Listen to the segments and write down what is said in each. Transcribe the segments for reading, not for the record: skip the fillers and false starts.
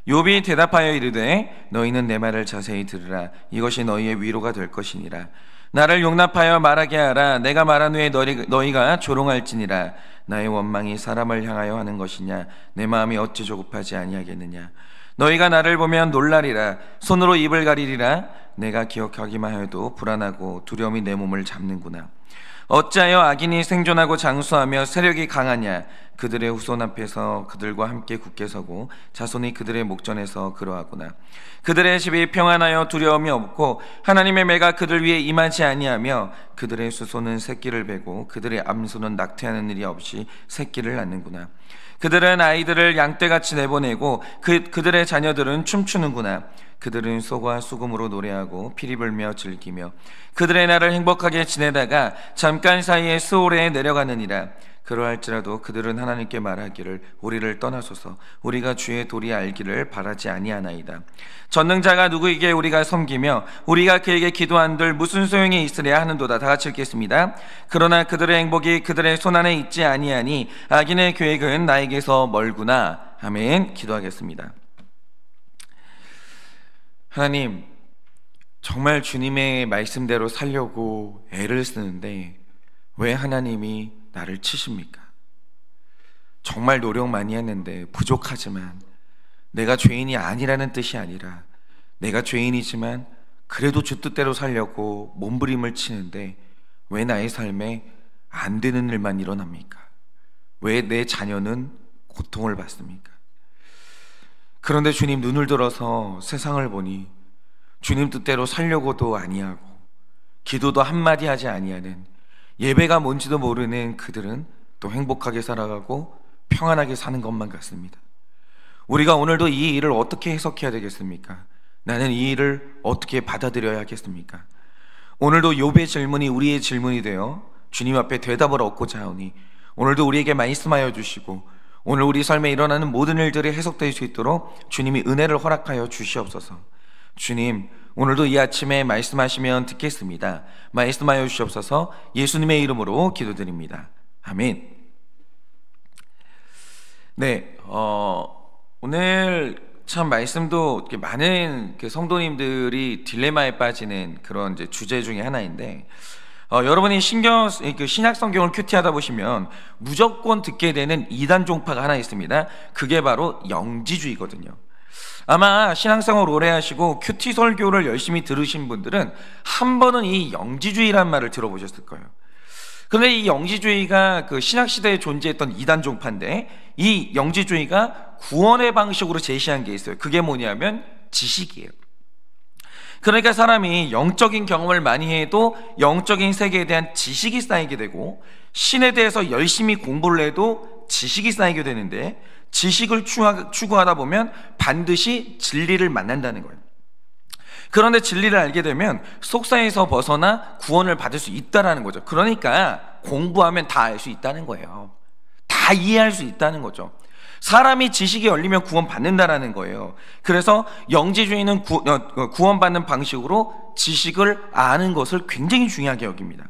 욥이 대답하여 이르되 너희는 내 말을 자세히 들으라. 이것이 너희의 위로가 될 것이니라. 나를 용납하여 말하게 하라. 내가 말한 후에 너희가 조롱할지니라. 나의 원망이 사람을 향하여 하는 것이냐? 내 마음이 어찌 조급하지 아니하겠느냐? 너희가 나를 보면 놀라리라. 손으로 입을 가리리라. 내가 기억하기만 해도 불안하고 두려움이 내 몸을 잡는구나. 어찌하여 악인이 생존하고 장수하며 세력이 강하냐? 그들의 후손 앞에서 그들과 함께 굳게 서고 자손이 그들의 목전에서 그러하구나. 그들의 집이 평안하여 두려움이 없고 하나님의 매가 그들 위에 임하지 아니하며 그들의 수소는 새끼를 베고 그들의 암소는 낙태하는 일이 없이 새끼를 낳는구나. 그들은 아이들을 양떼같이 내보내고 그들의 자녀들은 춤추는구나. 그들은 소과 수금으로 노래하고 피리 불며 즐기며 그들의 날을 행복하게 지내다가 잠깐 사이에 스올에 내려가느니라. 그러할지라도 그들은 하나님께 말하기를 우리를 떠나소서. 우리가 주의 도리 알기를 바라지 아니하나이다. 전능자가 누구에게 우리가 섬기며 우리가 그에게 기도한들 무슨 소용이 있으랴 하는도다. 다 같이 읽겠습니다. 그러나 그들의 행복이 그들의 손안에 있지 아니하니 악인의 계획은 나에게서 멀구나. 아멘. 기도하겠습니다. 하나님, 정말 주님의 말씀대로 살려고 애를 쓰는데 왜 하나님이 나를 치십니까? 정말 노력 많이 했는데 부족하지만 내가 죄인이 아니라는 뜻이 아니라 내가 죄인이지만 그래도 주 뜻대로 살려고 몸부림을 치는데 왜 나의 삶에 안 되는 일만 일어납니까? 왜 내 자녀는 고통을 받습니까? 그런데 주님 눈을 들어서 세상을 보니 주님 뜻대로 살려고도 아니하고 기도도 한마디 하지 아니하는 예배가 뭔지도 모르는 그들은 또 행복하게 살아가고 평안하게 사는 것만 같습니다. 우리가 오늘도 이 일을 어떻게 해석해야 되겠습니까? 나는 이 일을 어떻게 받아들여야 하겠습니까? 오늘도 욥의 질문이 우리의 질문이 되어 주님 앞에 대답을 얻고자 하오니 오늘도 우리에게 말씀하여 주시고 오늘 우리 삶에 일어나는 모든 일들이 해석될 수 있도록 주님이 은혜를 허락하여 주시옵소서. 주님, 오늘도 이 아침에 말씀하시면 듣겠습니다. 말씀하여 주시옵소서. 예수님의 이름으로 기도드립니다. 아멘. 네, 오늘 참 말씀도 많은 성도님들이 딜레마에 빠지는 그런 이제 주제 중에 하나인데, 여러분이 신약 성경을 큐티하다 보시면 무조건 듣게 되는 이단 종파가 하나 있습니다. 그게 바로 영지주의거든요. 아마 신앙생활 오래 하시고 큐티 설교를 열심히 들으신 분들은 한 번은 이 영지주의란 말을 들어보셨을 거예요. 그런데 이 영지주의가 그 신학시대에 존재했던 이단 종파인데, 이 영지주의가 구원의 방식으로 제시한 게 있어요. 그게 뭐냐면 지식이에요. 그러니까 사람이 영적인 경험을 많이 해도 영적인 세계에 대한 지식이 쌓이게 되고, 신에 대해서 열심히 공부를 해도 지식이 쌓이게 되는데, 지식을 추구하다 보면 반드시 진리를 만난다는 거예요. 그런데 진리를 알게 되면 속사에서 벗어나 구원을 받을 수 있다는 거죠. 그러니까 공부하면 다 알 수 있다는 거예요. 다 이해할 수 있다는 거죠. 사람이 지식이 열리면 구원받는다라는 거예요. 그래서 영지주의는 구원받는 방식으로 지식을 아는 것을 굉장히 중요하게 여깁니다.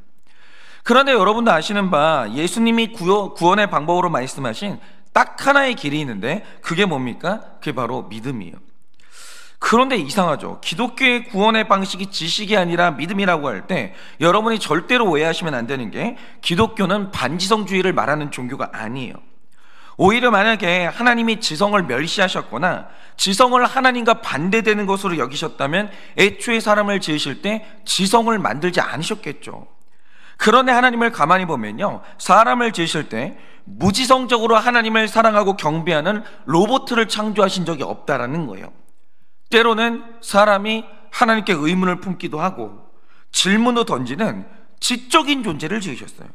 그런데 여러분도 아시는 바 예수님이 구원의 방법으로 말씀하신 딱 하나의 길이 있는데 그게 뭡니까? 그게 바로 믿음이에요. 그런데 이상하죠. 기독교의 구원의 방식이 지식이 아니라 믿음이라고 할 때 여러분이 절대로 오해하시면 안 되는 게, 기독교는 반지성주의를 말하는 종교가 아니에요. 오히려 만약에 하나님이 지성을 멸시하셨거나 지성을 하나님과 반대되는 것으로 여기셨다면 애초에 사람을 지으실 때 지성을 만들지 않으셨겠죠. 그런데 하나님을 가만히 보면요, 사람을 지으실 때 무지성적으로 하나님을 사랑하고 경배하는 로봇을 창조하신 적이 없다라는 거예요. 때로는 사람이 하나님께 의문을 품기도 하고 질문도 던지는 지적인 존재를 지으셨어요.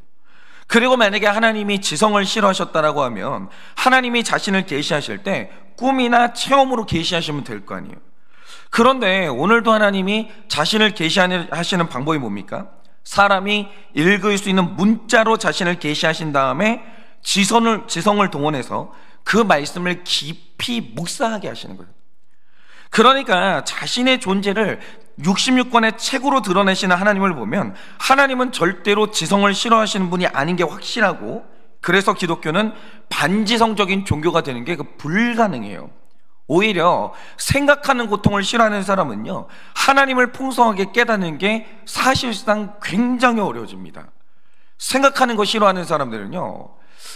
그리고 만약에 하나님이 지성을 싫어하셨다라고 하면 하나님이 자신을 계시하실 때 꿈이나 체험으로 계시하시면 될 거 아니에요. 그런데 오늘도 하나님이 자신을 계시하시는 방법이 뭡니까? 사람이 읽을 수 있는 문자로 자신을 계시하신 다음에 지성을 동원해서 그 말씀을 깊이 묵상하게 하시는 거예요. 그러니까 자신의 존재를 66권의 책으로 드러내시는 하나님을 보면 하나님은 절대로 지성을 싫어하시는 분이 아닌 게 확실하고, 그래서 기독교는 반지성적인 종교가 되는 게 불가능해요. 오히려 생각하는 고통을 싫어하는 사람은요, 하나님을 풍성하게 깨닫는 게 사실상 굉장히 어려워집니다. 생각하는 거 싫어하는 사람들은요,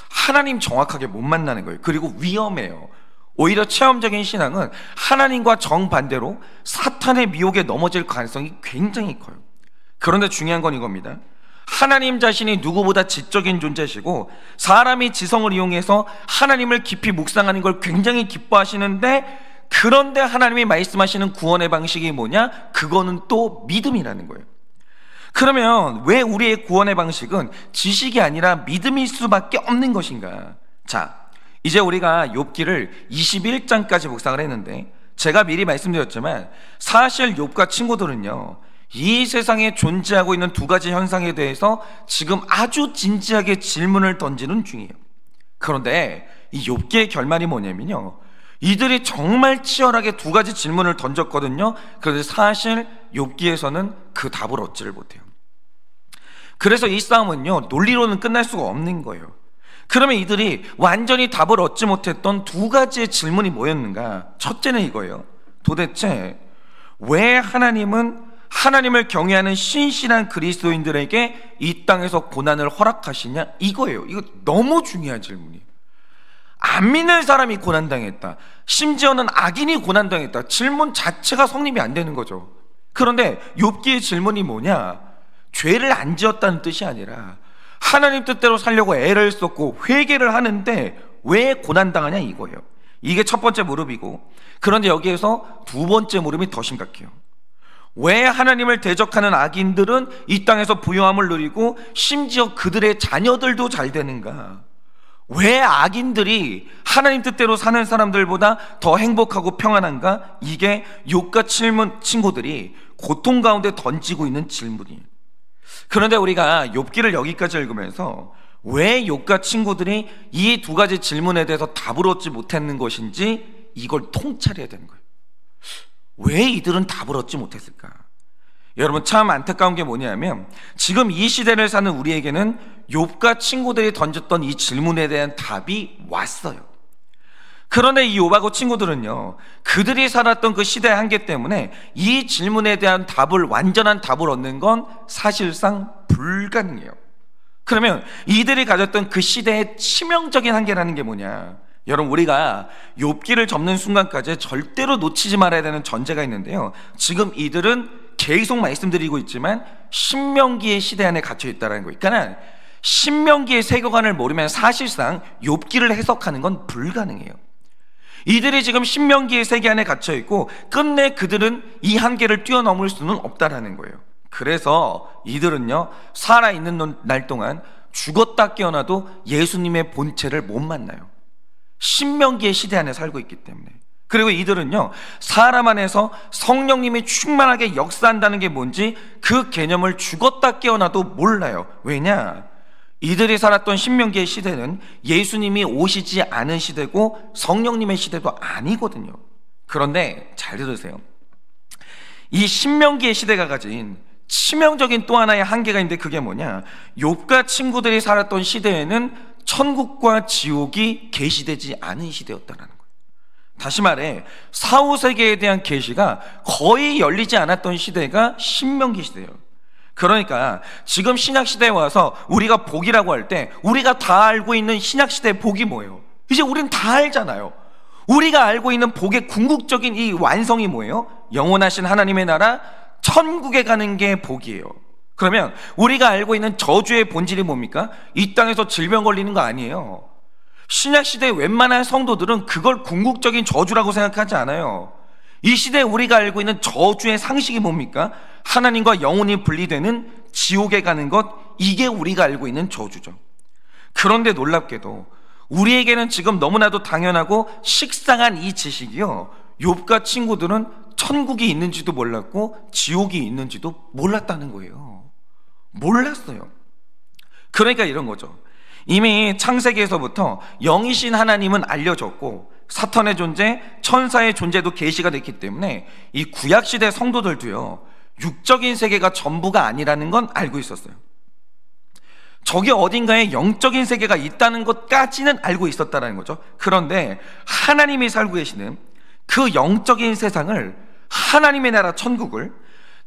하나님 정확하게 못 만나는 거예요. 그리고 위험해요. 오히려 체험적인 신앙은 하나님과 정반대로 사탄의 미혹에 넘어질 가능성이 굉장히 커요. 그런데 중요한 건 이겁니다. 하나님 자신이 누구보다 지적인 존재시고 사람이 지성을 이용해서 하나님을 깊이 묵상하는 걸 굉장히 기뻐하시는데, 그런데 하나님이 말씀하시는 구원의 방식이 뭐냐? 그거는 또 믿음이라는 거예요. 그러면 왜 우리의 구원의 방식은 지식이 아니라 믿음일 수밖에 없는 것인가? 자, 이제 우리가 욥기를 21장까지 묵상을 했는데, 제가 미리 말씀드렸지만 사실 욥과 친구들은요, 이 세상에 존재하고 있는 두 가지 현상에 대해서 지금 아주 진지하게 질문을 던지는 중이에요. 그런데 이 욥기의 결말이 뭐냐면요, 이들이 정말 치열하게 두 가지 질문을 던졌거든요. 그런데 사실 욥기에서는 그 답을 얻지를 못해요. 그래서 이 싸움은요, 논리로는 끝날 수가 없는 거예요. 그러면 이들이 완전히 답을 얻지 못했던 두 가지의 질문이 뭐였는가? 첫째는 이거예요. 도대체 왜 하나님을 경외하는 신실한 그리스도인들에게 이 땅에서 고난을 허락하시냐? 이거예요. 이거 너무 중요한 질문이에요. 안 믿는 사람이 고난당했다, 심지어는 악인이 고난당했다, 질문 자체가 성립이 안 되는 거죠. 그런데 욥기의 질문이 뭐냐? 죄를 안 지었다는 뜻이 아니라 하나님 뜻대로 살려고 애를 썼고 회개를 하는데 왜 고난당하냐, 이거예요. 이게 첫 번째 무릎이고, 그런데 여기에서 두 번째 무릎이 더 심각해요. 왜 하나님을 대적하는 악인들은 이 땅에서 부요함을 누리고 심지어 그들의 자녀들도 잘 되는가? 왜 악인들이 하나님 뜻대로 사는 사람들보다 더 행복하고 평안한가? 이게 욥과 친구들이 고통 가운데 던지고 있는 질문이에요. 그런데 우리가 욥기를 여기까지 읽으면서 왜 욥과 친구들이 이 두 가지 질문에 대해서 답을 얻지 못했는 것인지 이걸 통찰해야 되는 거예요. 왜 이들은 답을 얻지 못했을까? 여러분, 참 안타까운 게 뭐냐면 지금 이 시대를 사는 우리에게는 욥과 친구들이 던졌던 이 질문에 대한 답이 왔어요. 그런데 이 욥하고 친구들은요, 그들이 살았던 그 시대의 한계 때문에 이 질문에 대한 완전한 답을 얻는 건 사실상 불가능해요. 그러면 이들이 가졌던 그 시대의 치명적인 한계라는 게 뭐냐? 여러분, 우리가 욥기를 접는 순간까지 절대로 놓치지 말아야 되는 전제가 있는데요, 지금 이들은 계속 말씀드리고 있지만 신명기의 시대 안에 갇혀 있다는 거예요. 그러니까 신명기의 세계관을 모르면 사실상 욥기를 해석하는 건 불가능해요. 이들이 지금 신명기의 세계 안에 갇혀 있고 끝내 그들은 이 한계를 뛰어넘을 수는 없다라는 거예요. 그래서 이들은요, 살아있는 날 동안 죽었다 깨어나도 예수님의 본체를 못 만나요. 신명기의 시대 안에 살고 있기 때문에. 그리고 이들은요, 사람 안에서 성령님이 충만하게 역사한다는 게 뭔지 그 개념을 죽었다 깨어나도 몰라요. 왜냐? 이들이 살았던 신명기의 시대는 예수님이 오시지 않은 시대고 성령님의 시대도 아니거든요. 그런데 잘 들으세요. 이 신명기의 시대가 가진 치명적인 또 하나의 한계가 있는데 그게 뭐냐? 욥과 친구들이 살았던 시대에는 천국과 지옥이 계시되지 않은 시대였다는 거예요. 다시 말해 사후세계에 대한 계시가 거의 열리지 않았던 시대가 신명기 시대예요. 그러니까 지금 신약시대에 와서 우리가 복이라고 할 때 우리가 다 알고 있는 신약시대의 복이 뭐예요? 이제 우리는 다 알잖아요. 우리가 알고 있는 복의 궁극적인 이 완성이 뭐예요? 영원하신 하나님의 나라 천국에 가는 게 복이에요. 그러면 우리가 알고 있는 저주의 본질이 뭡니까? 이 땅에서 질병 걸리는 거 아니에요. 신약시대의 웬만한 성도들은 그걸 궁극적인 저주라고 생각하지 않아요. 이 시대에 우리가 알고 있는 저주의 상식이 뭡니까? 하나님과 영혼이 분리되는 지옥에 가는 것, 이게 우리가 알고 있는 저주죠. 그런데 놀랍게도 우리에게는 지금 너무나도 당연하고 식상한 이 지식이요, 욥과 친구들은 천국이 있는지도 몰랐고 지옥이 있는지도 몰랐다는 거예요. 몰랐어요. 그러니까 이런 거죠. 이미 창세기에서부터 영이신 하나님은 알려졌고 사탄의 존재, 천사의 존재도 계시가 됐기 때문에 이 구약시대 성도들도요, 육적인 세계가 전부가 아니라는 건 알고 있었어요. 저기 어딘가에 영적인 세계가 있다는 것까지는 알고 있었다는 거죠. 그런데 하나님이 살고 계시는 그 영적인 세상을, 하나님의 나라 천국을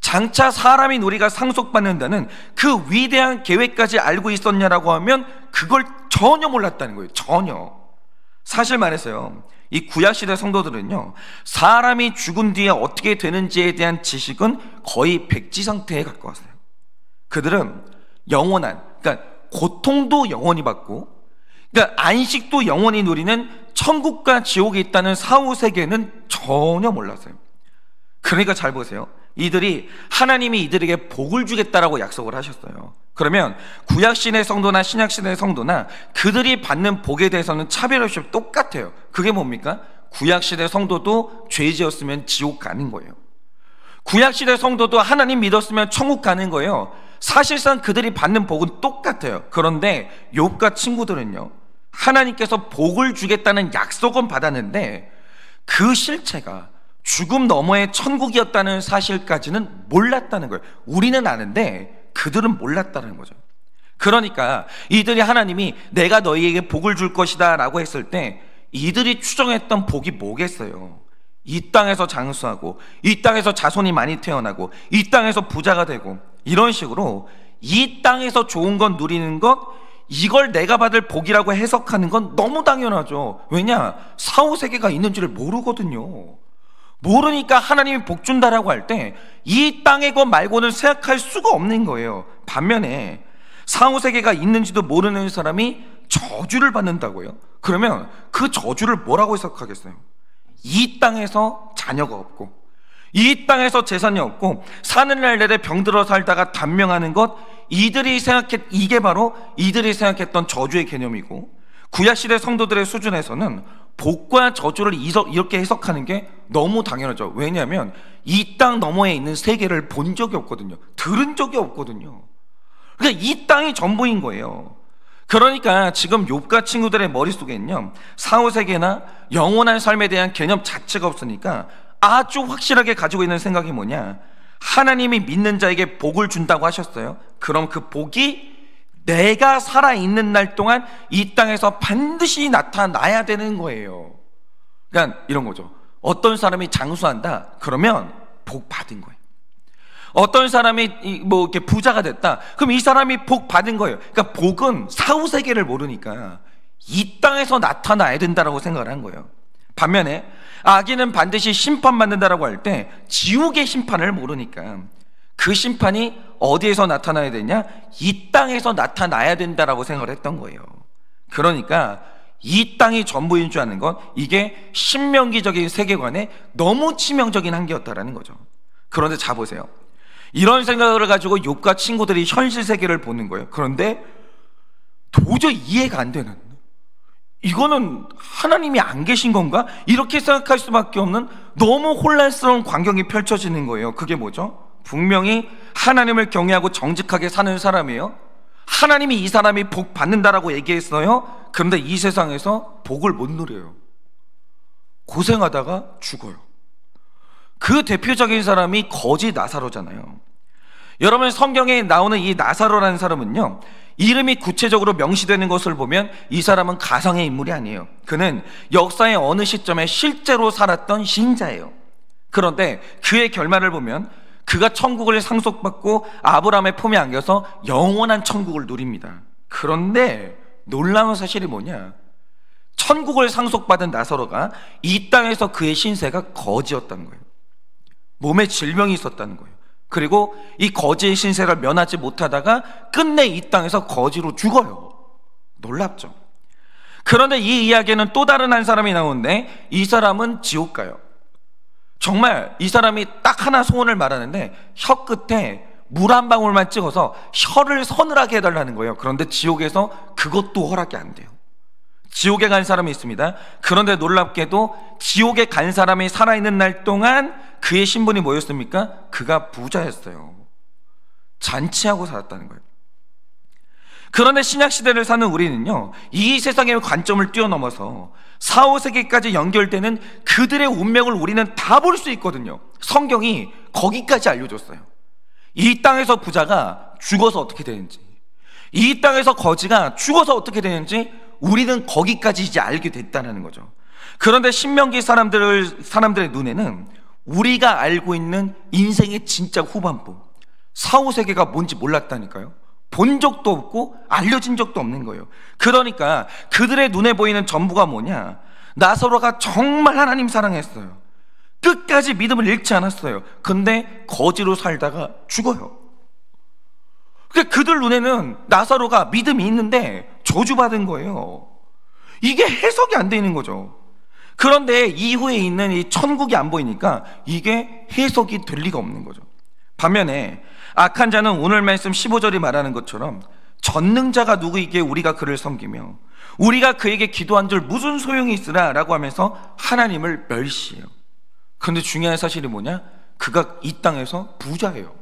장차 사람인 우리가 상속받는다는 그 위대한 계획까지 알고 있었냐라고 하면 그걸 전혀 몰랐다는 거예요. 전혀. 사실 말해서요, 이 구약시대 성도들은요, 사람이 죽은 뒤에 어떻게 되는지에 대한 지식은 거의 백지 상태에 가까웠어요. 그들은 영원한, 그러니까 고통도 영원히 받고, 그러니까 안식도 영원히 누리는 천국과 지옥이 있다는 사후세계는 전혀 몰랐어요. 그러니까 잘 보세요. 이들이, 하나님이 이들에게 복을 주겠다라고 약속을 하셨어요. 그러면 구약시대 성도나 신약시대 성도나 그들이 받는 복에 대해서는 차별 없이 똑같아요. 그게 뭡니까? 구약시대 성도도 죄 지었으면 지옥 가는 거예요. 구약시대 성도도 하나님 믿었으면 천국 가는 거예요. 사실상 그들이 받는 복은 똑같아요. 그런데 욥과 친구들은요, 하나님께서 복을 주겠다는 약속은 받았는데 그 실체가 죽음 너머의 천국이었다는 사실까지는 몰랐다는 거예요. 우리는 아는데 그들은 몰랐다는 거죠. 그러니까 이들이, 하나님이 내가 너희에게 복을 줄 것이다 라고 했을 때 이들이 추정했던 복이 뭐겠어요? 이 땅에서 장수하고, 이 땅에서 자손이 많이 태어나고, 이 땅에서 부자가 되고, 이런 식으로 이 땅에서 좋은 건 누리는 것, 이걸 내가 받을 복이라고 해석하는 건 너무 당연하죠. 왜냐? 사후세계가 있는지를 모르거든요. 모르니까 하나님이 복 준다라고 할 때 이 땅의 것 말고는 생각할 수가 없는 거예요. 반면에 사후세계가 있는지도 모르는 사람이 저주를 받는다고요? 그러면 그 저주를 뭐라고 해석하겠어요? 이 땅에서 자녀가 없고, 이 땅에서 재산이 없고, 사는 날 내내 병들어 살다가 단명하는 것, 이게 바로 이들이 생각했던 저주의 개념이고, 구약시대 성도들의 수준에서는 복과 저주를 이렇게 해석하는 게 너무 당연하죠. 왜냐하면 이 땅 너머에 있는 세계를 본 적이 없거든요. 들은 적이 없거든요. 그러니까 이 땅이 전부인 거예요. 그러니까 지금 욥과 친구들의 머릿속에는요, 사후세계나 영원한 삶에 대한 개념 자체가 없으니까 아주 확실하게 가지고 있는 생각이 뭐냐? 하나님이 믿는 자에게 복을 준다고 하셨어요. 그럼 그 복이 내가 살아있는 날 동안 이 땅에서 반드시 나타나야 되는 거예요. 그러니까 이런 거죠. 어떤 사람이 장수한다, 그러면 복 받은 거예요. 어떤 사람이 이렇게 부자가 됐다, 그럼 이 사람이 복 받은 거예요. 그러니까 복은 사후세계를 모르니까 이 땅에서 나타나야 된다라고 생각을 한 거예요. 반면에 악인은 반드시 심판받는다라고 할 때 지옥의 심판을 모르니까 그 심판이 어디에서 나타나야 되냐? 이 땅에서 나타나야 된다라고 생각을 했던 거예요. 그러니까 이 땅이 전부인 줄 아는 건 이게 신명기적인 세계관에 너무 치명적인 한계였다라는 거죠. 그런데 자 보세요. 이런 생각을 가지고 욥과 친구들이 현실 세계를 보는 거예요. 그런데 도저히 이해가 안 되는, 이거는 하나님이 안 계신 건가? 이렇게 생각할 수밖에 없는 너무 혼란스러운 광경이 펼쳐지는 거예요. 그게 뭐죠? 분명히 하나님을 경외하고 정직하게 사는 사람이에요. 하나님이 이 사람이 복 받는다라고 얘기했어요. 그런데 이 세상에서 복을 못 누려요. 고생하다가 죽어요. 그 대표적인 사람이 거지 나사로잖아요. 여러분, 성경에 나오는 이 나사로라는 사람은요, 이름이 구체적으로 명시되는 것을 보면 이 사람은 가상의 인물이 아니에요. 그는 역사의 어느 시점에 실제로 살았던 신자예요. 그런데 그의 결말을 보면 그가 천국을 상속받고 아브라함의 품에 안겨서 영원한 천국을 누립니다. 그런데 놀라운 사실이 뭐냐? 천국을 상속받은 나사로가 이 땅에서 그의 신세가 거지였다는 거예요. 몸에 질병이 있었다는 거예요. 그리고 이 거지의 신세를 면하지 못하다가 끝내 이 땅에서 거지로 죽어요. 놀랍죠? 그런데 이 이야기에는 또 다른 한 사람이 나오는데 이 사람은 지옥 가요. 정말 이 사람이 딱 하나 소원을 말하는데 혀 끝에 물 한 방울만 찍어서 혀를 서늘하게 해달라는 거예요. 그런데 지옥에서 그것도 허락이 안 돼요. 지옥에 간 사람이 있습니다. 그런데 놀랍게도 지옥에 간 사람이 살아있는 날 동안 그의 신분이 뭐였습니까? 그가 부자였어요. 잔치하고 살았다는 거예요. 그런데 신약시대를 사는 우리는요, 이 세상의 관점을 뛰어넘어서 사후세계까지 연결되는 그들의 운명을 우리는 다 볼 수 있거든요. 성경이 거기까지 알려줬어요. 이 땅에서 부자가 죽어서 어떻게 되는지, 이 땅에서 거지가 죽어서 어떻게 되는지 우리는 거기까지 이제 알게 됐다는 거죠. 그런데 신명기 사람들의 눈에는 우리가 알고 있는 인생의 진짜 후반부, 사후세계가 뭔지 몰랐다니까요. 본 적도 없고 알려진 적도 없는 거예요. 그러니까 그들의 눈에 보이는 전부가 뭐냐? 나사로가 정말 하나님 사랑했어요. 끝까지 믿음을 잃지 않았어요. 근데 거지로 살다가 죽어요. 그러니까 그들 눈에는 나사로가 믿음이 있는데 저주받은 거예요. 이게 해석이 안 되는 거죠. 그런데 이후에 있는 이 천국이 안 보이니까 이게 해석이 될 리가 없는 거죠. 반면에 악한 자는 오늘 말씀 15절이 말하는 것처럼 전능자가 누구이기에 우리가 그를 섬기며 우리가 그에게 기도한 줄 무슨 소용이 있으라 라고 하면서 하나님을 멸시해요. 그런데 중요한 사실이 뭐냐? 그가 이 땅에서 부자예요.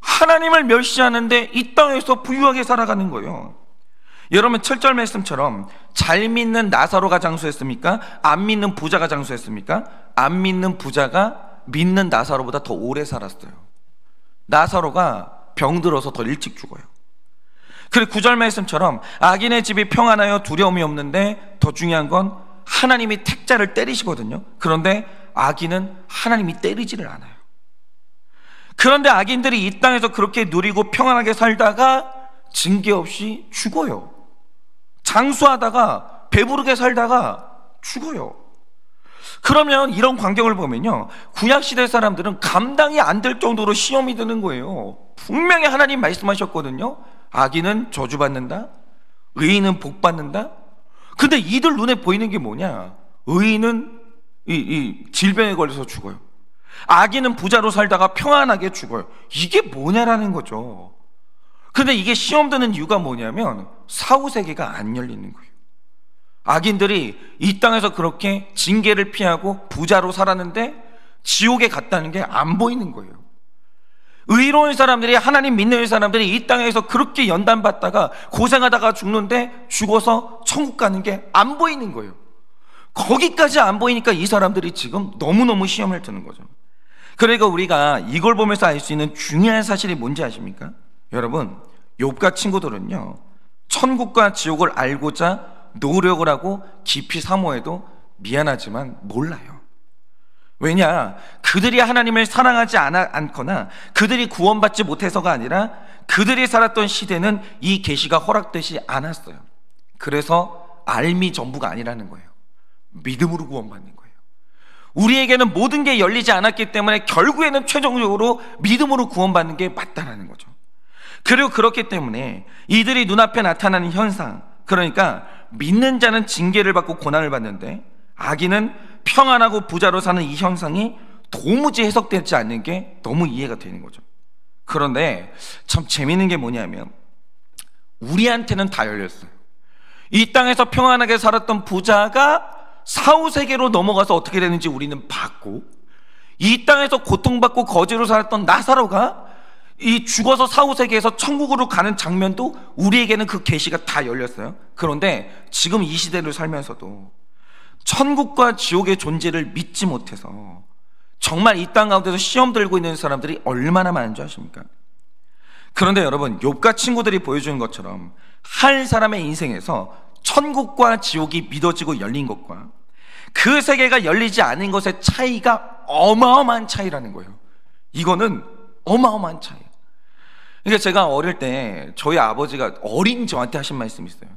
하나님을 멸시하는데 이 땅에서 부유하게 살아가는 거예요. 여러분 7절 말씀처럼 잘 믿는 나사로가 장수했습니까? 안 믿는 부자가 장수했습니까? 안 믿는 부자가 믿는 나사로보다 더 오래 살았어요. 나사로가 병들어서 더 일찍 죽어요. 그리고 9절 말씀처럼 악인의 집이 평안하여 두려움이 없는데 더 중요한 건 하나님이 택자를 때리시거든요. 그런데 악인은 하나님이 때리지를 않아요. 그런데 악인들이 이 땅에서 그렇게 누리고 평안하게 살다가 징계 없이 죽어요. 장수하다가 배부르게 살다가 죽어요. 그러면 이런 광경을 보면요, 구약시대 사람들은 감당이 안 될 정도로 시험이 드는 거예요. 분명히 하나님 말씀하셨거든요. 악인은 저주받는다, 의인은 복받는다. 근데 이들 눈에 보이는 게 뭐냐? 의인은 이 질병에 걸려서 죽어요. 악인은 부자로 살다가 평안하게 죽어요. 이게 뭐냐라는 거죠. 근데 이게 시험 드는 이유가 뭐냐면 사후세계가 안 열리는 거예요. 악인들이 이 땅에서 그렇게 징계를 피하고 부자로 살았는데 지옥에 갔다는 게 안 보이는 거예요. 의로운 사람들이, 하나님 믿는 사람들이 이 땅에서 그렇게 연단받다가 고생하다가 죽는데 죽어서 천국 가는 게 안 보이는 거예요. 거기까지 안 보이니까 이 사람들이 지금 너무너무 시험을 드는 거죠. 그러니까 우리가 이걸 보면서 알 수 있는 중요한 사실이 뭔지 아십니까? 여러분, 욥과 친구들은요, 천국과 지옥을 알고자 노력을 하고 깊이 사모해도 미안하지만 몰라요. 왜냐? 그들이 하나님을 사랑하지 않거나 그들이 구원받지 못해서가 아니라 그들이 살았던 시대는 이 계시가 허락되지 않았어요. 그래서 알미 전부가 아니라는 거예요. 믿음으로 구원받는 거예요. 우리에게는 모든 게 열리지 않았기 때문에 결국에는 최종적으로 믿음으로 구원받는 게 맞다라는 거죠. 그리고 그렇기 때문에 이들이 눈앞에 나타나는 현상, 그러니까 믿는 자는 징계를 받고 고난을 받는데 악인은 평안하고 부자로 사는 이 현상이 도무지 해석되지 않는 게 너무 이해가 되는 거죠. 그런데 참 재미있는 게 뭐냐면 우리한테는 다 열렸어요. 이 땅에서 평안하게 살았던 부자가 사후세계로 넘어가서 어떻게 되는지 우리는 봤고, 이 땅에서 고통받고 거지로 살았던 나사로가 이 죽어서 사후세계에서 천국으로 가는 장면도 우리에게는 그 계시가 다 열렸어요. 그런데 지금 이 시대를 살면서도 천국과 지옥의 존재를 믿지 못해서 정말 이 땅 가운데서 시험 들고 있는 사람들이 얼마나 많은 줄 아십니까? 그런데 여러분, 욥과 친구들이 보여주는 것처럼 한 사람의 인생에서 천국과 지옥이 믿어지고 열린 것과 그 세계가 열리지 않은 것의 차이가 어마어마한 차이라는 거예요. 이거는 어마어마한 차이. 그러니까 제가 어릴 때 저희 아버지가 어린 저한테 하신 말씀이 있어요.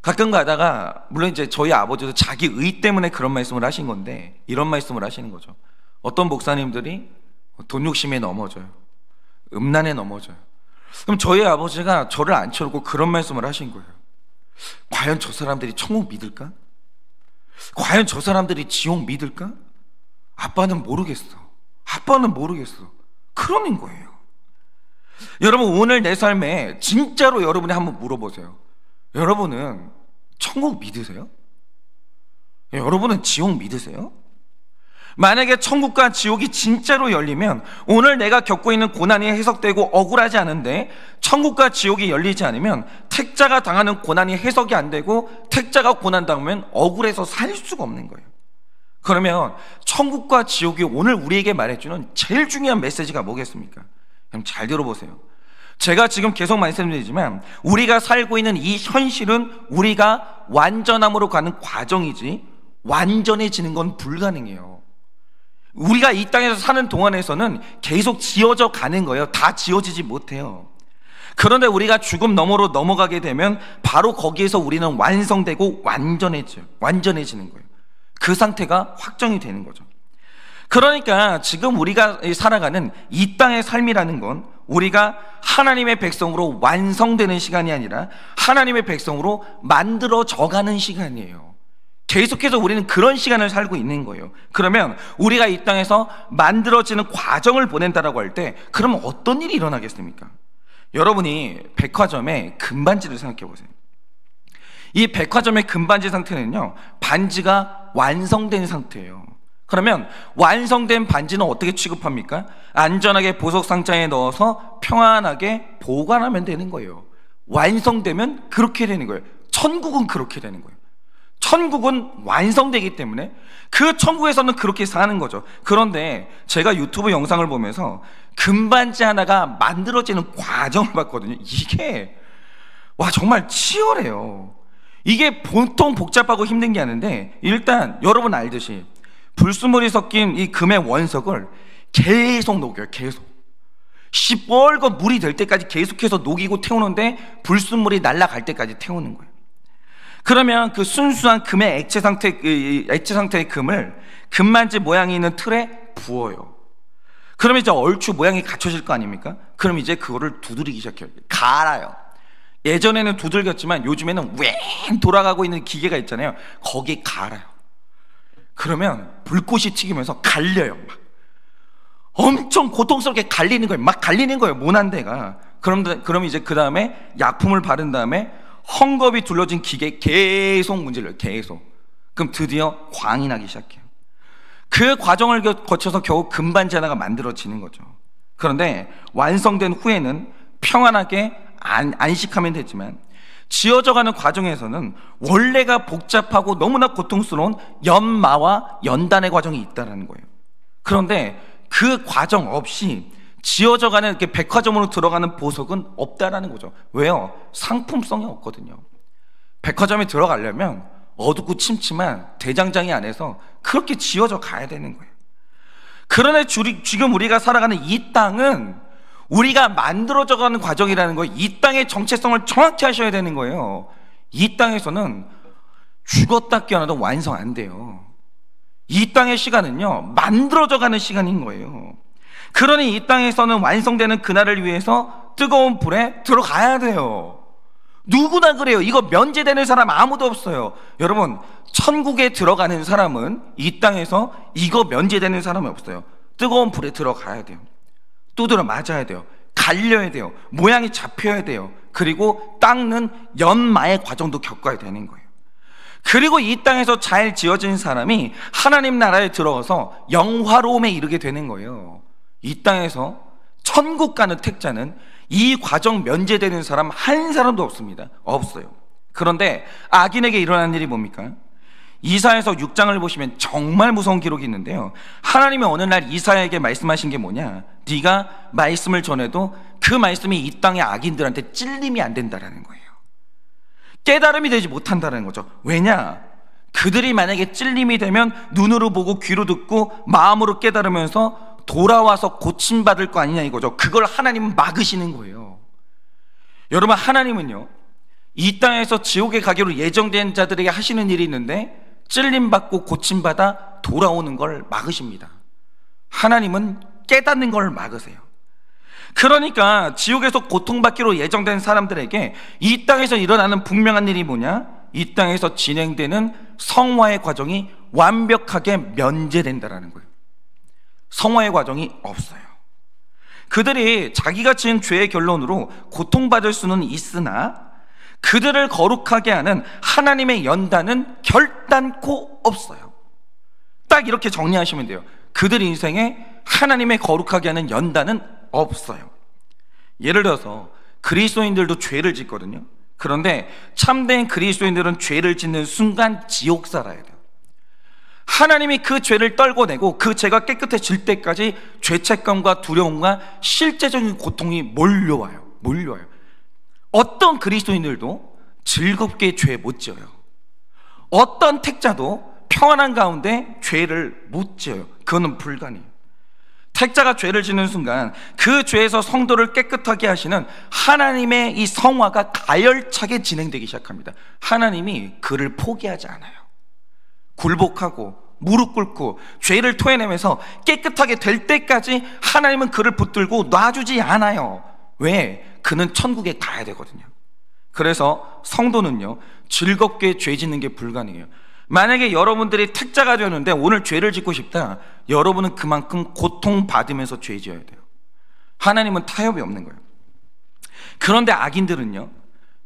가끔 가다가, 물론 이제 저희 아버지도 자기 의 때문에 그런 말씀을 하신 건데, 이런 말씀을 하시는 거죠. 어떤 목사님들이 돈 욕심에 넘어져요. 음란에 넘어져요. 그럼 저희 아버지가 저를 앉혀놓고 그런 말씀을 하신 거예요. 과연 저 사람들이 천국 믿을까? 과연 저 사람들이 지옥 믿을까? 아빠는 모르겠어. 아빠는 모르겠어. 그러는 거예요. 여러분, 오늘 내 삶에 진짜로 여러분이 한번 물어보세요. 여러분은 천국 믿으세요? 여러분은 지옥 믿으세요? 만약에 천국과 지옥이 진짜로 열리면 오늘 내가 겪고 있는 고난이 해석되고 억울하지 않은데 천국과 지옥이 열리지 않으면 택자가 당하는 고난이 해석이 안 되고 택자가 고난 당하면 억울해서 살 수가 없는 거예요. 그러면 천국과 지옥이 오늘 우리에게 말해주는 제일 중요한 메시지가 뭐겠습니까? 그럼 잘 들어보세요. 제가 지금 계속 말씀드리지만 우리가 살고 있는 이 현실은 우리가 완전함으로 가는 과정이지 완전해지는 건 불가능해요. 우리가 이 땅에서 사는 동안에서는 계속 지어져 가는 거예요. 다 지어지지 못해요. 그런데 우리가 죽음 너머로 넘어가게 되면 바로 거기에서 우리는 완성되고 완전해지는 거예요. 그 상태가 확정이 되는 거죠. 그러니까 지금 우리가 살아가는 이 땅의 삶이라는 건 우리가 하나님의 백성으로 완성되는 시간이 아니라 하나님의 백성으로 만들어져가는 시간이에요. 계속해서 우리는 그런 시간을 살고 있는 거예요. 그러면 우리가 이 땅에서 만들어지는 과정을 보낸다라고 할 때 그러면 어떤 일이 일어나겠습니까? 여러분이 백화점의 금반지를 생각해 보세요. 이 백화점의 금반지 상태는요, 반지가 완성된 상태예요. 그러면 완성된 반지는 어떻게 취급합니까? 안전하게 보석 상자에 넣어서 평안하게 보관하면 되는 거예요. 완성되면 그렇게 되는 거예요. 천국은 그렇게 되는 거예요. 천국은 완성되기 때문에 그 천국에서는 그렇게 사는 거죠. 그런데 제가 유튜브 영상을 보면서 금반지 하나가 만들어지는 과정을 봤거든요. 이게 정말 치열해요. 이게 보통 복잡하고 힘든 게 아닌데, 일단 여러분 알듯이 불순물이 섞인 이 금의 원석을 계속 녹여요. 계속 시뻘건 물이 될 때까지 계속해서 녹이고 태우는데 불순물이 날아갈 때까지 태우는 거예요. 그러면 그 순수한 금의 액체 상태의 금을 금반지 모양이 있는 틀에 부어요. 그러면 이제 얼추 모양이 갖춰질 거 아닙니까? 그럼 이제 그거를 두드리기 시작해요. 갈아요. 예전에는 두들겼지만 요즘에는 웽 돌아가고 있는 기계가 있잖아요. 거기에 갈아요. 그러면 불꽃이 튀기면서 갈려요. 막 엄청 고통스럽게 갈리는 거예요. 막 갈리는 거예요. 모난 데가. 그럼 이제 그 다음에 약품을 바른 다음에 헝겊이 둘러진 기계에 계속 문질러요. 계속. 그럼 드디어 광이 나기 시작해요. 그 과정을 거쳐서 겨우 금반지 하나가 만들어지는 거죠. 그런데 완성된 후에는 평안하게 안식하면 되지만 지어져가는 과정에서는 원래가 복잡하고 너무나 고통스러운 연마와 연단의 과정이 있다는 거예요. 그런데 그 과정 없이 지어져가는 이렇게 백화점으로 들어가는 보석은 없다라는 거죠. 왜요? 상품성이 없거든요. 백화점에 들어가려면 어둡고 침침한 대장장이 안에서 그렇게 지어져 가야 되는 거예요. 그러나 지금 우리가 살아가는 이 땅은 우리가 만들어져가는 과정이라는 거예요. 이 땅의 정체성을 정확히 하셔야 되는 거예요. 이 땅에서는 죽었다 깨어나도 완성 안 돼요. 이 땅의 시간은요, 만들어져가는 시간인 거예요. 그러니 이 땅에서는 완성되는 그날을 위해서 뜨거운 불에 들어가야 돼요. 누구나 그래요. 이거 면제되는 사람 아무도 없어요. 여러분, 천국에 들어가는 사람은 이 땅에서 이거 면제되는 사람이 없어요. 뜨거운 불에 들어가야 돼요. 두드려 맞아야 돼요. 갈려야 돼요. 모양이 잡혀야 돼요. 그리고 닦는 연마의 과정도 겪어야 되는 거예요. 그리고 이 땅에서 잘 지어진 사람이 하나님 나라에 들어가서 영화로움에 이르게 되는 거예요. 이 땅에서 천국 가는 택자는 이 과정 면제되는 사람 한 사람도 없습니다. 없어요. 그런데 악인에게 일어난 일이 뭡니까? 이사야서 6장을 보시면 정말 무서운 기록이 있는데요, 하나님이 어느 날 이사야에게 말씀하신 게 뭐냐? 네가 말씀을 전해도 그 말씀이 이 땅의 악인들한테 찔림이 안 된다라는 거예요. 깨달음이 되지 못한다는 거죠. 왜냐? 그들이 만약에 찔림이 되면 눈으로 보고 귀로 듣고 마음으로 깨달으면서 돌아와서 고침받을 거 아니냐 이거죠. 그걸 하나님은 막으시는 거예요. 여러분, 하나님은요, 이 땅에서 지옥에 가기로 예정된 자들에게 하시는 일이 있는데 찔림받고 고침받아 돌아오는 걸 막으십니다. 하나님은 깨닫는 걸 막으세요. 그러니까 지옥에서 고통받기로 예정된 사람들에게 이 땅에서 일어나는 분명한 일이 뭐냐? 이 땅에서 진행되는 성화의 과정이 완벽하게 면제된다라는 거예요. 성화의 과정이 없어요. 그들이 자기가 지은 죄의 결론으로 고통받을 수는 있으나 그들을 거룩하게 하는 하나님의 연단은 결단코 없어요. 딱 이렇게 정리하시면 돼요. 그들 인생에 하나님의 거룩하게 하는 연단은 없어요. 예를 들어서 그리스도인들도 죄를 짓거든요. 그런데 참된 그리스도인들은 죄를 짓는 순간 지옥 살아야 돼요. 하나님이 그 죄를 떨궈내고 그 죄가 깨끗해질 때까지 죄책감과 두려움과 실제적인 고통이 몰려와요. 어떤 그리스도인들도 즐겁게 죄 못 지어요. 어떤 택자도 평안한 가운데 죄를 못 지어요. 그거는 불가능해요. 택자가 죄를 짓는 순간 그 죄에서 성도를 깨끗하게 하시는 하나님의 이 성화가 가열차게 진행되기 시작합니다. 하나님이 그를 포기하지 않아요. 굴복하고 무릎 꿇고 죄를 토해내면서 깨끗하게 될 때까지 하나님은 그를 붙들고 놔주지 않아요. 왜? 그는 천국에 가야 되거든요. 그래서 성도는요, 즐겁게 죄 짓는 게 불가능해요. 만약에 여러분들이 택자가 되었는데 오늘 죄를 짓고 싶다, 여러분은 그만큼 고통받으면서 죄 지어야 돼요. 하나님은 타협이 없는 거예요. 그런데 악인들은요,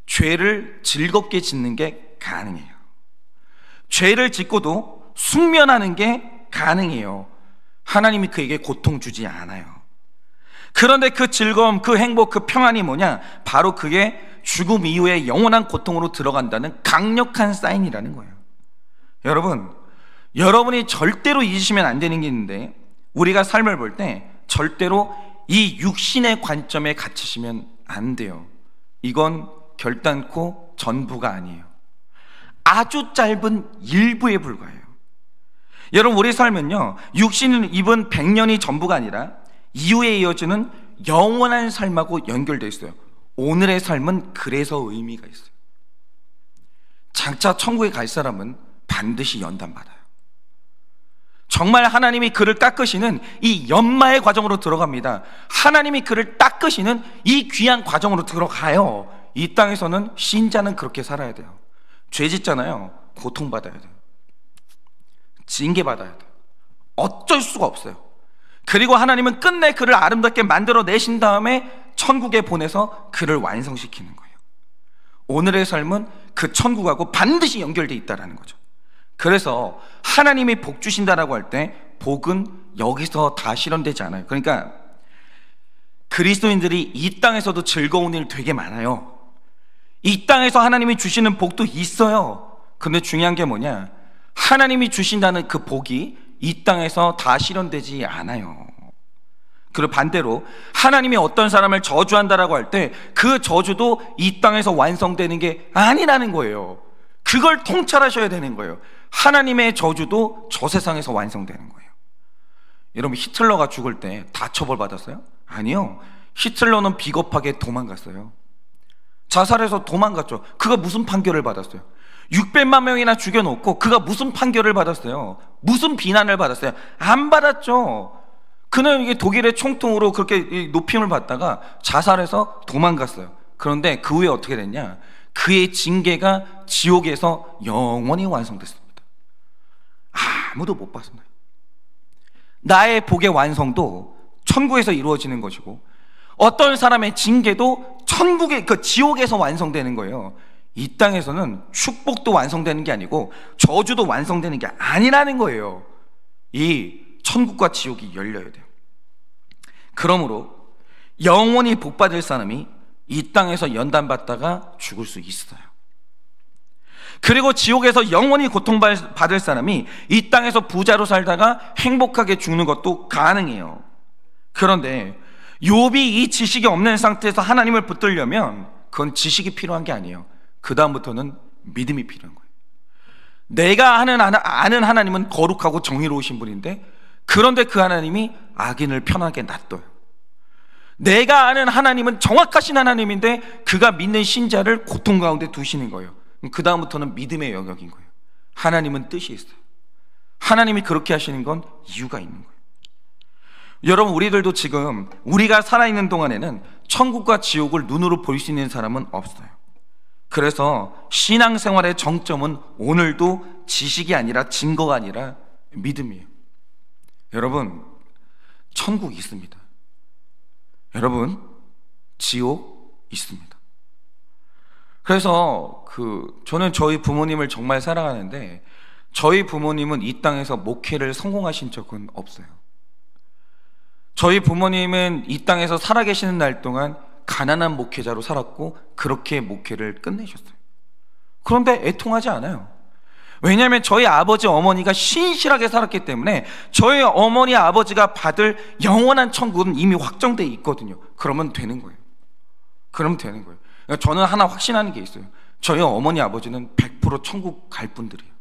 죄를 즐겁게 짓는 게 가능해요. 죄를 짓고도 숙면하는 게 가능해요. 하나님이 그에게 고통 주지 않아요. 그런데 그 즐거움, 그 행복, 그 평안이 뭐냐? 바로 그게 죽음 이후에 영원한 고통으로 들어간다는 강력한 사인이라는 거예요. 여러분, 여러분이 절대로 잊으시면 안 되는 게 있는데, 우리가 삶을 볼 때 절대로 이 육신의 관점에 갇히시면 안 돼요. 이건 결단코 전부가 아니에요. 아주 짧은 일부에 불과해요. 여러분, 우리 삶은요, 육신을 입은 100년이 전부가 아니라 이후에 이어지는 영원한 삶하고 연결되어 있어요. 오늘의 삶은 그래서 의미가 있어요. 장차 천국에 갈 사람은 반드시 연단받아요. 정말 하나님이 그를 깎으시는 이 연마의 과정으로 들어갑니다. 하나님이 그를 닦으시는 이 귀한 과정으로 들어가요. 이 땅에서는 신자는 그렇게 살아야 돼요. 죄 짓잖아요. 고통받아야 돼요. 징계받아야 돼요. 어쩔 수가 없어요. 그리고 하나님은 끝내 그를 아름답게 만들어 내신 다음에 천국에 보내서 그를 완성시키는 거예요. 오늘의 삶은 그 천국하고 반드시 연결되어 있다는 거죠. 그래서 하나님이 복 주신다라고 할 때 복은 여기서 다 실현되지 않아요. 그러니까 그리스도인들이 이 땅에서도 즐거운 일 되게 많아요. 이 땅에서 하나님이 주시는 복도 있어요. 근데 중요한 게 뭐냐? 하나님이 주신다는 그 복이 이 땅에서 다 실현되지 않아요. 그리고 반대로 하나님이 어떤 사람을 저주한다라고 할 때 그 저주도 이 땅에서 완성되는 게 아니라는 거예요. 그걸 통찰하셔야 되는 거예요. 하나님의 저주도 저 세상에서 완성되는 거예요. 여러분, 히틀러가 죽을 때 다 처벌받았어요? 아니요. 히틀러는 비겁하게 도망갔어요. 자살해서 도망갔죠. 그가 무슨 판결을 받았어요? 600만 명이나 죽여놓고 그가 무슨 판결을 받았어요? 무슨 비난을 받았어요? 안 받았죠. 그는 이게 독일의 총통으로 그렇게 높임을 받다가 자살해서 도망갔어요. 그런데 그 후에 어떻게 됐냐? 그의 징계가 지옥에서 영원히 완성됐습니다. 아무도 못 봤습니다. 나의 복의 완성도 천국에서 이루어지는 것이고, 어떤 사람의 징계도 천국의 그 지옥에서 완성되는 거예요. 이 땅에서는 축복도 완성되는 게 아니고 저주도 완성되는 게 아니라는 거예요. 이 천국과 지옥이 열려야 돼요. 그러므로 영원히 복받을 사람이 이 땅에서 연단받다가 죽을 수 있어요. 그리고 지옥에서 영원히 고통받을 사람이 이 땅에서 부자로 살다가 행복하게 죽는 것도 가능해요. 그런데 욥이 이 지식이 없는 상태에서 하나님을 붙들려면 그건 지식이 필요한 게 아니에요. 그 다음부터는 믿음이 필요한 거예요. 내가 아는 하나님은 거룩하고 정의로우신 분인데, 그런데 그 하나님이 악인을 편하게 놔둬요. 내가 아는 하나님은 정확하신 하나님인데 그가 믿는 신자를 고통 가운데 두시는 거예요. 그 다음부터는 믿음의 영역인 거예요. 하나님은 뜻이 있어요. 하나님이 그렇게 하시는 건 이유가 있는 거예요. 여러분, 우리들도 지금 우리가 살아있는 동안에는 천국과 지옥을 눈으로 볼 수 있는 사람은 없어요. 그래서 신앙생활의 정점은 오늘도 지식이 아니라 증거가 아니라 믿음이에요. 여러분, 천국이 있습니다. 여러분, 지옥 있습니다. 그래서 저는 저희 부모님을 정말 사랑하는데, 저희 부모님은 이 땅에서 목회를 성공하신 적은 없어요. 저희 부모님은 이 땅에서 살아계시는 날 동안 가난한 목회자로 살았고 그렇게 목회를 끝내셨어요. 그런데 애통하지 않아요. 왜냐하면 저희 아버지 어머니가 신실하게 살았기 때문에 저희 어머니 아버지가 받을 영원한 천국은 이미 확정되어 있거든요. 그러면 되는 거예요. 그러면 되는 거예요. 그러니까 저는 하나 확신하는 게 있어요. 저희 어머니 아버지는 100% 천국 갈 분들이에요.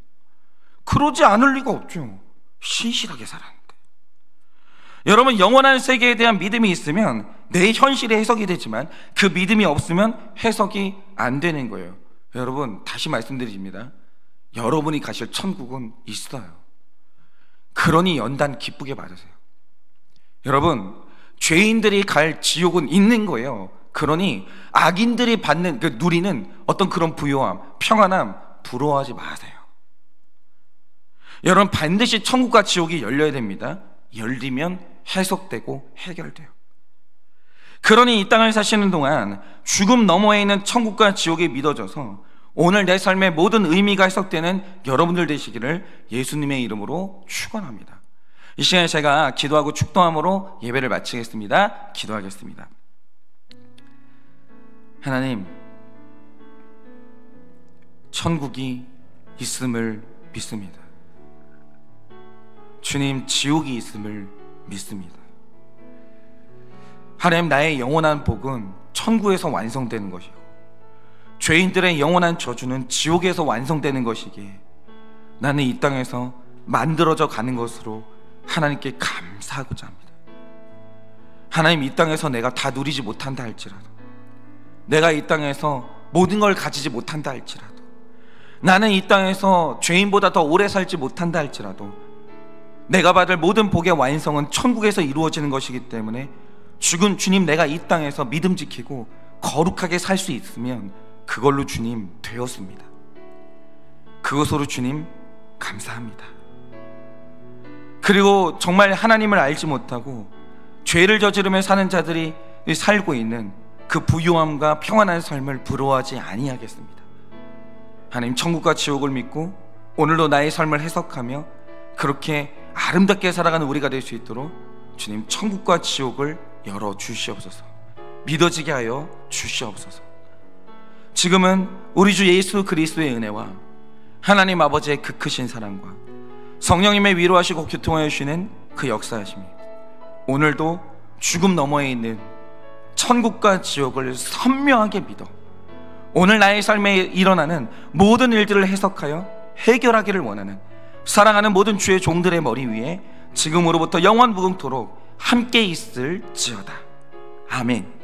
그러지 않을 리가 없죠. 신실하게 살았는데. 여러분, 영원한 세계에 대한 믿음이 있으면 내 현실의 해석이 되지만 그 믿음이 없으면 해석이 안 되는 거예요. 여러분, 다시 말씀드립니다. 여러분이 가실 천국은 있어요. 그러니 연단 기쁘게 받으세요. 여러분, 죄인들이 갈 지옥은 있는 거예요. 그러니 악인들이 받는 누리는 어떤 그런 부요함, 평안함 부러워하지 마세요. 여러분, 반드시 천국과 지옥이 열려야 됩니다. 열리면 해석되고 해결돼요. 그러니 이 땅을 사시는 동안 죽음 너머에 있는 천국과 지옥이 믿어져서 오늘 내 삶의 모든 의미가 해석되는 여러분들 되시기를 예수님의 이름으로 축원합니다. 이 시간에 제가 기도하고 축도함으로 예배를 마치겠습니다. 기도하겠습니다. 하나님, 천국이 있음을 믿습니다. 주님, 지옥이 있음을 믿습니다. 하나님, 나의 영원한 복은 천국에서 완성되는 것이고 죄인들의 영원한 저주는 지옥에서 완성되는 것이기에 나는 이 땅에서 만들어져 가는 것으로 하나님께 감사하고자 합니다. 하나님, 이 땅에서 내가 다 누리지 못한다 할지라도, 내가 이 땅에서 모든 걸 가지지 못한다 할지라도, 나는 이 땅에서 죄인보다 더 오래 살지 못한다 할지라도 내가 받을 모든 복의 완성은 천국에서 이루어지는 것이기 때문에 죽은 주님, 내가 이 땅에서 믿음 지키고 거룩하게 살 수 있으면 그걸로 주님 되었습니다. 그것으로 주님 감사합니다. 그리고 정말 하나님을 알지 못하고 죄를 저지르며 사는 자들이 살고 있는 그 부유함과 평안한 삶을 부러워하지 아니하겠습니다. 하나님, 천국과 지옥을 믿고 오늘도 나의 삶을 해석하며 그렇게 아름답게 살아가는 우리가 될 수 있도록 주님, 천국과 지옥을 열어주시옵소서. 믿어지게 하여 주시옵소서. 지금은 우리 주 예수 그리스도의 은혜와 하나님 아버지의 그 크신 사랑과 성령님의 위로하시고 교통하여 주시는 그 역사하심이 오늘도 죽음 너머에 있는 천국과 지옥을 선명하게 믿어 오늘 나의 삶에 일어나는 모든 일들을 해석하여 해결하기를 원하는 사랑하는 모든 주의 종들의 머리 위에 지금으로부터 영원무궁토록 함께 있을지어다. 아멘.